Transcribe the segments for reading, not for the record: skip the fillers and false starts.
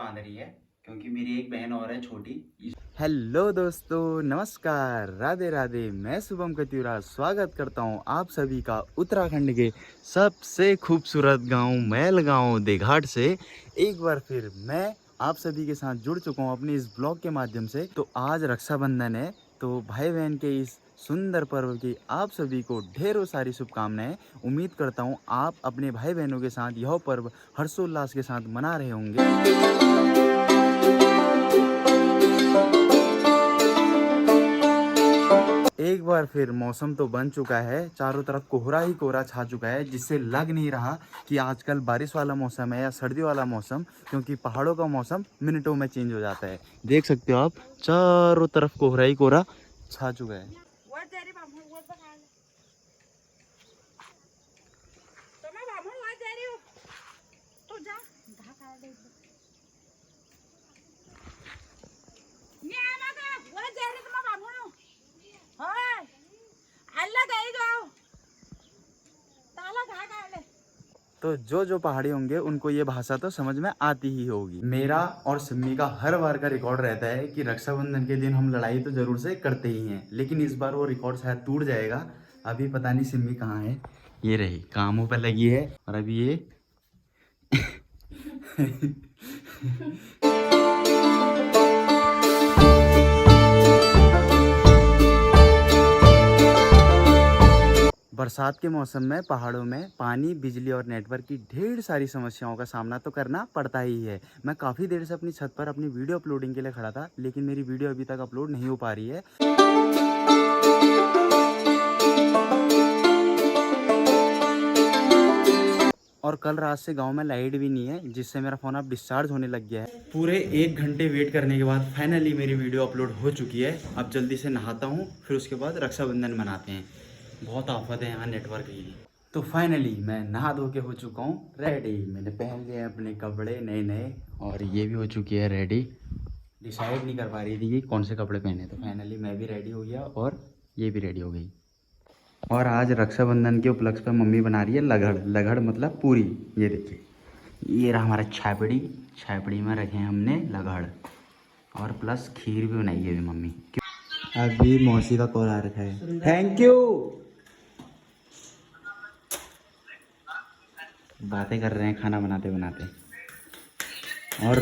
बांध रही है क्योंकि मेरी एक बहन और है छोटी। हेलो दोस्तों, नमस्कार, राधे राधे। मैं शुभम कत्यूरा स्वागत करता हूं आप सभी का उत्तराखंड के सबसे खूबसूरत गांव मैल गांव देघाट से। एक बार फिर मैं आप सभी के साथ जुड़ चुका हूं अपने इस ब्लॉग के माध्यम से। तो आज रक्षाबंधन है, तो भाई बहन के इस सुंदर पर्व की आप सभी को ढेरों सारी शुभकामनाएं। उम्मीद करता हूं आप अपने भाई बहनों के साथ यह पर्व हर्षोल्लास के साथ मना रहे होंगे। एक बार फिर मौसम तो बन चुका है, चारों तरफ कोहरा ही कोहरा छा चुका है, जिससे लग नहीं रहा कि आजकल बारिश वाला मौसम है या सर्दी वाला मौसम, क्योंकि पहाड़ों का मौसम मिनटों में चेंज हो जाता है। देख सकते हो आप, चारों तरफ कोहरा ही कोहरा छा चुका है। तो जो पहाड़ी होंगे उनको ये भाषा तो समझ में आती ही होगी। मेरा और सिम्मी का हर बार का रिकॉर्ड रहता है कि रक्षाबंधन के दिन हम लड़ाई तो जरूर से करते ही हैं, लेकिन इस बार वो रिकॉर्ड शायद टूट जाएगा। अभी पता नहीं सिम्मी कहाँ है। ये रही, कामों पर लगी है, और अभी ये बरसात के मौसम में पहाड़ों में पानी, बिजली और नेटवर्क की ढेर सारी समस्याओं का सामना तो करना पड़ता ही है। मैं काफ़ी देर से अपनी छत पर अपनी वीडियो अपलोडिंग के लिए खड़ा था, लेकिन मेरी वीडियो अभी तक अपलोड नहीं हो पा रही है। और कल रात से गांव में लाइट भी नहीं है, जिससे मेरा फ़ोन अब डिस्चार्ज होने लग गया है। पूरे 1 घंटे वेट करने के बाद फाइनली मेरी वीडियो अपलोड हो चुकी है। अब जल्दी से नहाता हूँ, फिर उसके बाद रक्षाबंधन मनाते हैं। बहुत आफत है यहाँ नेटवर्क की। तो फाइनली मैं नहा धो के हो चुका हूँ रेडी। मैंने पहन लिए अपने कपड़े नए नए, और ये भी हो चुकी है रेडी। डिसाइड नहीं कर पा रही थी कि कौन से कपड़े पहने, तो फाइनली मैं भी रेडी हो गया और ये भी रेडी हो गई। और आज रक्षाबंधन के उपलक्ष्य पर मम्मी बना रही है लगड़। लगड़ मतलब पूरी। ये देखिए, ये रहा हमारा छापड़ी। छापड़ी में रखे हैं हमने लगड़, और प्लस खीर भी बनाई है अभी मम्मी। अभी मौसी का कॉल आ रखा है। Thank you. बातें कर रहे हैं खाना बनाते बनाते। और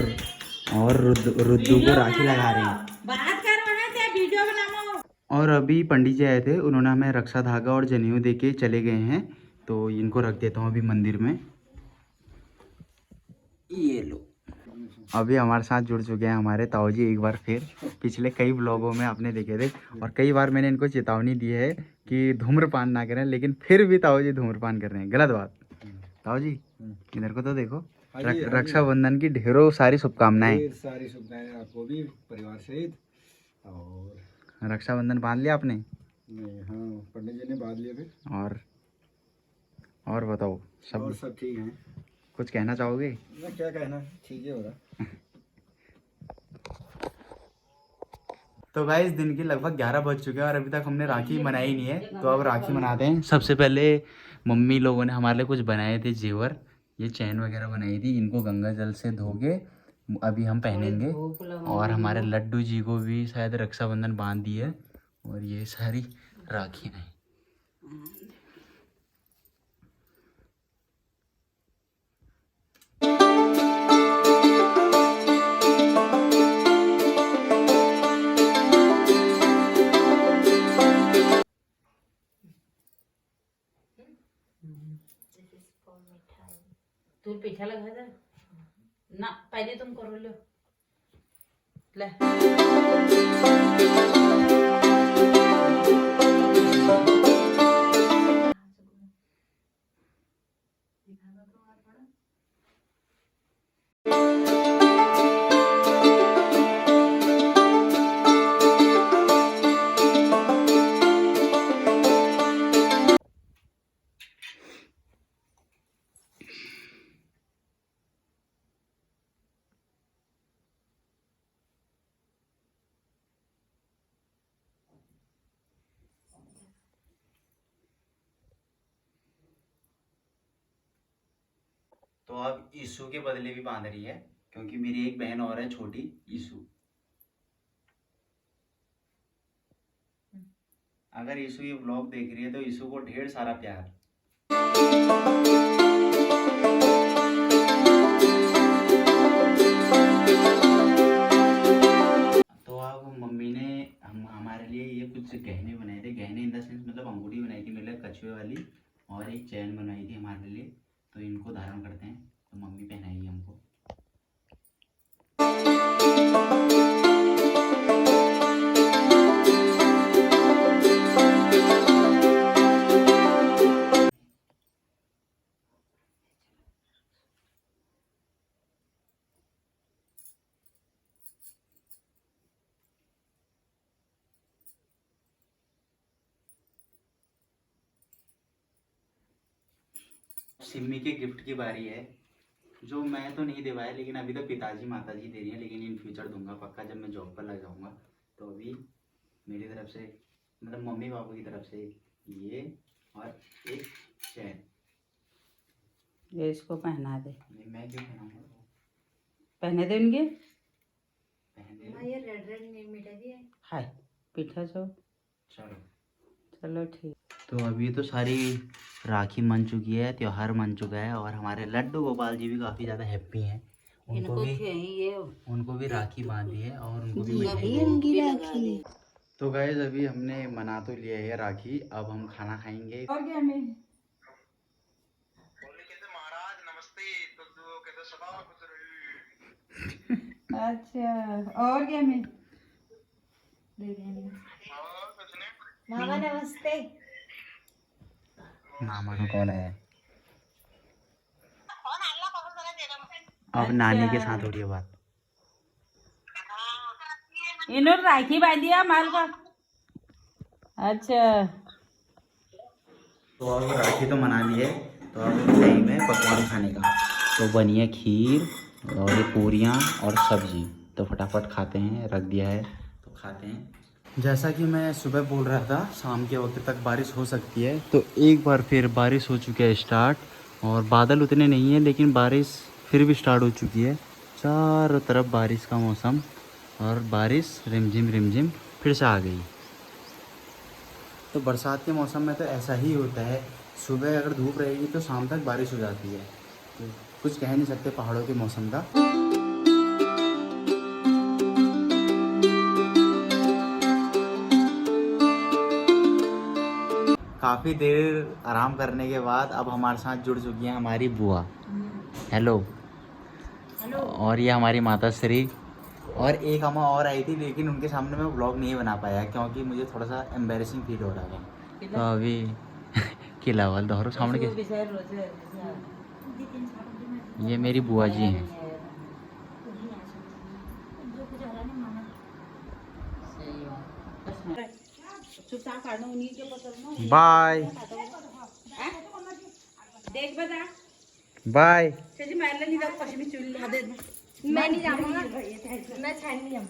रुद्दू को राखी लगा रहे हैं। बात कर रहे थे, वीडियो बनाओ। और अभी पंडित जी आए थे, उन्होंने हमें रक्षा धागा और जनेऊ दे के चले गए हैं। तो इनको रख देता हूँ अभी मंदिर में। ये लो। अभी हमारे साथ जुड़ चुके हैं हमारे ताऊ जी एक बार फिर। पिछले कई ब्लॉगों में आपने देखे थे, और कई बार मैंने इनको चेतावनी दी है कि धूम्रपान ना करें, लेकिन फिर भी ताऊ जी धूम्रपान कर रहे हैं। गलत बात। ताऊ जी इधर को तो देखो। रक्षाबंधन की ढेरों सारी शुभकामनाएं। सारी शुभकामनाएं आपको भी, परिवार सहित। और रक्षाबंधन बांध लिया आपने? नहीं, हाँ, पंडित जी ने बांध लिया फिर। और बताओ, सब ठीक हैं। कुछ कहना चाहोगे? मैं क्या कहना, ठीक है हो रहा। तो गाइस दिन के लगभग 11 बज चुके हैं और अभी तक हमने राखी मनाई नहीं है, तो अब राखी मनाते हैं। सबसे पहले मम्मी लोगों ने हमारे लिए कुछ बनाए थे जेवर। ये चैन वगैरह बनाई थी, इनको गंगा जल से धो के अभी हम पहनेंगे। और हमारे लड्डू जी को भी शायद रक्षाबंधन बांध दी है। और ये सारी राखियाँ हैं। तू पीठा लगा दे ना, पहले तुम करो लो ले। तो अब यीशु के बदले भी बांध रही है। क्योंकि मेरी एक बहन और है छोटी, ईशु। अगर ईशु ये व्लॉग देख रही है तो ईशु को ढेर सारा प्यार। तो अब मम्मी ने हमारे लिए ये कुछ गहने बनाए थे, गहने इन द सेंस मतलब अंगूठी बनाई थी मेरे लिए कछुए वाली, और एक चैन बनवाई थी हमारे लिए। तो इनको धारण करते हैं, तो मम्मी पहनाएगी हमको। सिम्मी के गिफ्ट की बारी है, जो मैं तो नहीं दे पाया, लेकिन अभी तो पिताजी माताजी दे रही हैं, लेकिन इन फ्यूचर दूंगा पक्का जब मैं जॉब पर लग जाऊंगा। तो अभी मेरी तरफ से मतलब मम्मी पापा की तरफ से ये और एक चैन। ये इसको पहना दे। नहीं, मैं क्यों पहनाऊंगा? पहने दे उनके। पहन दे। ये रेड रेड मिठाई दी है। हाय पीठा जो। चलो चलो ठीक। तो अभी तो सारी राखी मन चुकी है, त्योहार मन चुका है, और हमारे लड्डू गोपाल जी भी काफ़ी ज़्यादा हैप्पी हैं। उनको भी राखी बांधी है और उनको भी मिठाई। तो गाइस अभी हमने मना तो लिया है राखी, अब हम खाना खाएंगे। और क्या मैं अच्छा और क्या मैं मामा नमस्ते। मामा का कॉल है। अब नानी के साथ हो रही है बात। इन्होंने राखी बांध दिया माल का। अच्छा तो अब राखी तो मना ली है, तो अब टाइम है पकवान खाने का। तो बनी है खीर और ये पूरियाँ और सब्जी, तो फटाफट खाते हैं, रख दिया है तो खाते हैं। जैसा कि मैं सुबह बोल रहा था शाम के वक्त तक बारिश हो सकती है, तो एक बार फिर बारिश हो चुकी है स्टार्ट, और बादल उतने नहीं है लेकिन बारिश फिर भी स्टार्ट हो चुकी है। चारों तरफ बारिश का मौसम, और बारिश रिमझिम फिर से आ गई। तो बरसात के मौसम में तो ऐसा ही होता है, सुबह अगर धूप रहेगी तो शाम तक बारिश हो जाती है। तो कुछ कह नहीं सकते पहाड़ों के मौसम का। काफ़ी देर आराम करने के बाद अब हमारे साथ जुड़ चुकी हैं हमारी बुआ। हेलो। और ये हमारी माता श्री, और एक अम्मा और आई थी, लेकिन उनके सामने मैं व्लॉग नहीं बना पाया क्योंकि मुझे थोड़ा सा एम्बेरसिंग फील हो रहा था। तो अभी किला वाल दोहरो सामने के, ये मेरी बुआ जी हैं। बाय देख बता बाय। त्याची मारला नाही जात कशी मी चुली ला दे मैं नहीं जाऊंगा, मैं छान नहीं जाऊँ।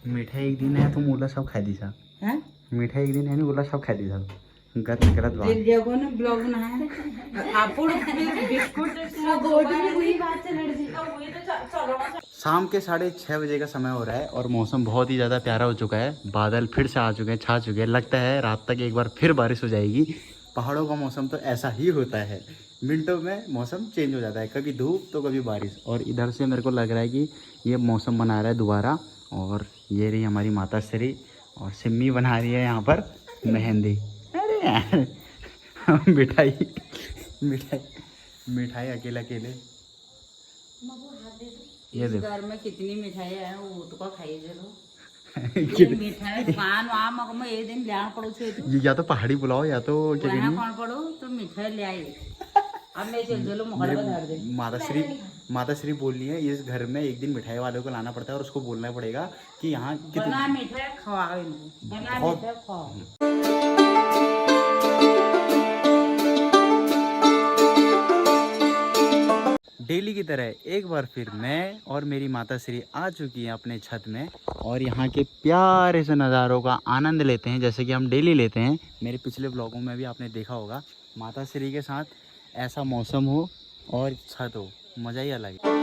मिठाई एक दिन है, तुम ओला सब खा दी सा। हां मिठाई एक दिन है, ओला सब खा दी सा। गलत बात। जे जगो ना ब्लॉग ना आपण बिस्कुट शाम के 6:30 बजे का समय हो रहा है और मौसम बहुत ही ज़्यादा प्यारा हो चुका है। बादल फिर से आ चुके हैं, छा चुके हैं। लगता है रात तक एक बार फिर बारिश हो जाएगी। पहाड़ों का मौसम तो ऐसा ही होता है, मिनटों में मौसम चेंज हो जाता है, कभी धूप तो कभी बारिश। और इधर से मेरे को लग रहा है कि ये मौसम बना रहा है दोबारा। और ये रही हमारी माता श्री, और सिम्मी बना रही है यहाँ पर मेहंदी। अरे यार मिठाई मिठाई मिठाई अकेले ये देखो। घर में कितनी मिठाई है वो तो का खाई जरो मिठाई दुकान वहाँ मग मैं एक दिन लिया पड़ो छे तो या तो पहाड़ी बुलाओ या तो क्या वहाँ कहेंगे, कौन पड़ो तो मिठाई ले आई। अब मैं चल चलो मोहल्ला बता दे। माता श्री बोल रही है इस घर में एक दिन मिठाई वालों को लाना पड़ता है और उसको बोलना पड़ेगा कि यहाँ बना मिठाई खवाओ इनको, बना बहुत- मिठाई खवाओ। डेली की तरह एक बार फिर मैं और मेरी माता श्री आ चुकी हैं अपने छत में और यहाँ के प्यारे से नज़ारों का आनंद लेते हैं जैसे कि हम डेली लेते हैं। मेरे पिछले ब्लॉगों में भी आपने देखा होगा, माता श्री के साथ ऐसा मौसम हो और छत हो, मज़ा ही अलग है।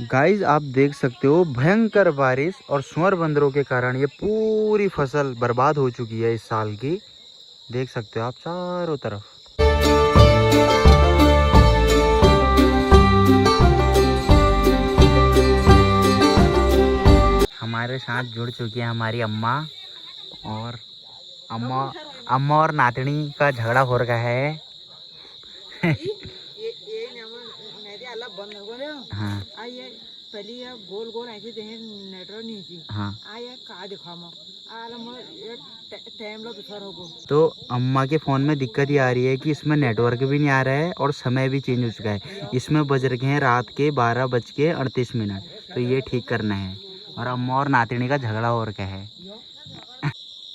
गाइस आप देख सकते हो भयंकर बारिश और सुअर बंदरों के कारण ये पूरी फसल बर्बाद हो चुकी है इस साल की। देख सकते हो आप चारों तरफ। हमारे साथ जुड़ चुकी है हमारी अम्मा और अम्मा और नातनी का झगड़ा हो रहा है। हाँ पहले गोल गोल ऐसे नेटवर्क नहीं थी। हाँ कहा दिखा टाइम लो बिखर होगो। तो अम्मा के फ़ोन में दिक्कत ये आ रही है कि इसमें नेटवर्क भी नहीं आ रहा है और समय भी चेंज हो चुका है। इसमें बज रहे हैं रात के 12:38। तो ये ठीक करना है और अम्मा और नातिनी का झगड़ा हो रखा है।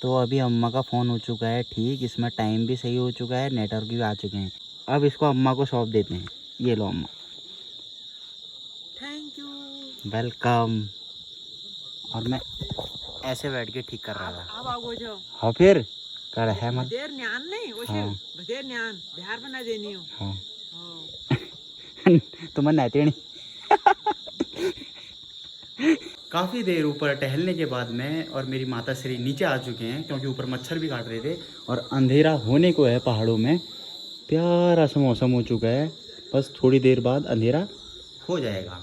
तो अभी अम्मा का फ़ोन हो चुका है ठीक, इसमें टाइम भी सही हो चुका है, नेटवर्क भी आ चुके हैं। अब इसको अम्मा को सौंप देते हैं। ये लो अम्मा, थैंक यू, वेलकम। और मैं ऐसे बैठ के ठीक कर रहा था। अब आओ जो हाँ फिर कर है मत बदेर न्यान नहीं वो हाँ। बदेर न्यान बिहार बना देनी हो। हाँ तो मैं नातिनी। काफ़ी देर ऊपर टहलने के बाद मैं और मेरी माता श्री नीचे आ चुके हैं क्योंकि ऊपर मच्छर भी काट रहे थे और अंधेरा होने को है पहाड़ों में। प्यारा सा मौसम हो चुका है, बस थोड़ी देर बाद अंधेरा हो जाएगा।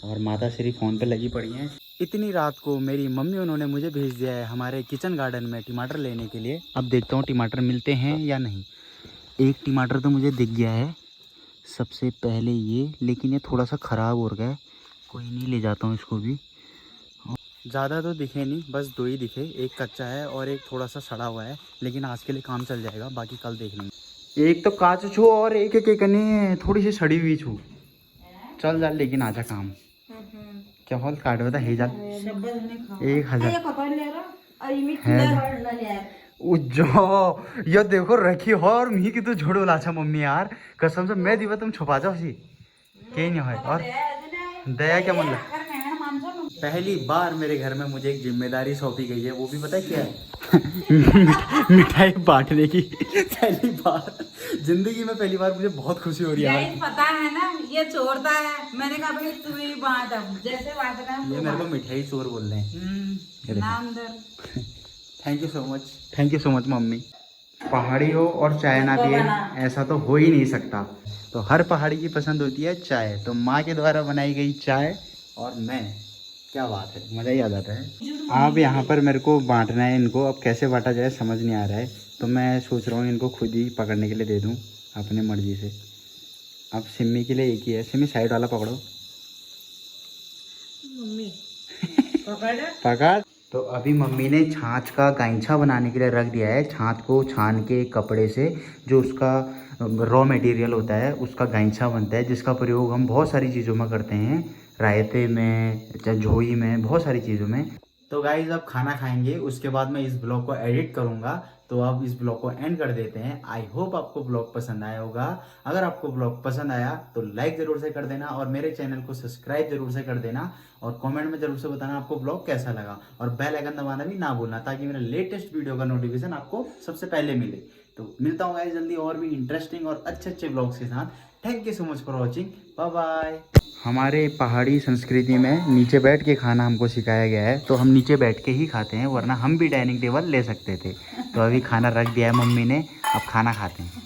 और माता श्री फ़ोन पे लगी पड़ी हैं। इतनी रात को मेरी मम्मी उन्होंने मुझे भेज दिया है हमारे किचन गार्डन में टमाटर लेने के लिए। अब देखता हूँ टमाटर मिलते हैं या नहीं। एक टमाटर तो मुझे दिख गया है सबसे पहले ये, लेकिन ये थोड़ा सा ख़राब हो गया है। कोई नहीं, ले जाता हूँ इसको भी। ज़्यादा तो दिखे नहीं, बस 2 ही दिखे, एक कच्चा है और एक थोड़ा सा सड़ा हुआ है, लेकिन आज के लिए काम चल जाएगा, बाकी कल देख लेंगे। एक तो काच छू और एक कने थोड़ी सी सड़ी हुई छू। चल जा लेकिन आजा काम क्या हॉल काट बता हे जा 1000 जो ये देखो रखी हो और मी की तू झोड़ो लाचा मम्मी यार कसम से मैं दीवा तुम छुपा जाओ सी कहीं नहीं है। और दया क्या मतलब पहली बार मेरे घर में मुझे एक जिम्मेदारी सौंपी गई है, वो भी पता है क्या है? मिठाई बांटने की। पहली बार जिंदगी में, पहली बार मुझे बहुत खुशी हो रही है। पता है ना ये चोरता है, मैंने कहा भाई तू ही बांट, जैसे बांटना है ये मेरे को मिठाई चोर बोल रहे हैं। नाम दर। Thank you so much mummy. पहाड़ी हो और चाय ना पिए ऐसा तो हो ही नहीं सकता। तो हर पहाड़ी की पसंद होती है चाय, तो माँ के द्वारा बनाई गई चाय और मैं, क्या बात है, मज़ा ही आ जाता है। अब यहाँ पर मेरे को बांटना है इनको, अब कैसे बांटा जाए समझ नहीं आ रहा है, तो मैं सोच रहा हूँ इनको खुद ही पकड़ने के लिए दे दूँ अपने मर्जी से। अब सिम्मी के लिए एक ही है, सिम्मी साइड वाला पकड़ो। मम्मी पकड़। तो अभी मम्मी ने छाछ का गाइंछा बनाने के लिए रख दिया है। छाछ को छान के कपड़े से जो उसका रॉ मटेरियल होता है उसका गाइंछा बनता है, जिसका प्रयोग हम बहुत सारी चीज़ों में करते हैं, रायते में, झोई में, बहुत सारी चीज़ों में। तो गाइज़ अब खाना खाएंगे, उसके बाद मैं इस ब्लॉग को एडिट करूँगा। तो अब इस ब्लॉग को एंड कर देते हैं। आई होप आपको ब्लॉग पसंद आया होगा। अगर आपको ब्लॉग पसंद आया तो लाइक ज़रूर से कर देना और मेरे चैनल को सब्सक्राइब जरूर से कर देना और कमेंट में ज़रूर से बताना आपको ब्लॉग कैसा लगा और बेल आइकन दबाना भी ना भूलना ताकि मेरा लेटेस्ट वीडियो का नोटिफिकेशन आपको सबसे पहले मिले। तो मिलता हूँ गाइस जल्दी और भी इंटरेस्टिंग और अच्छे ब्लॉग्स के साथ। Thank you so much for watching, bye bye. हमारे पहाड़ी संस्कृति में नीचे बैठ के खाना हमको सिखाया गया है, तो हम नीचे बैठ के ही खाते हैं, वरना हम भी डाइनिंग टेबल ले सकते थे। तो अभी खाना रख दिया है मम्मी ने, अब खाना खाते हैं।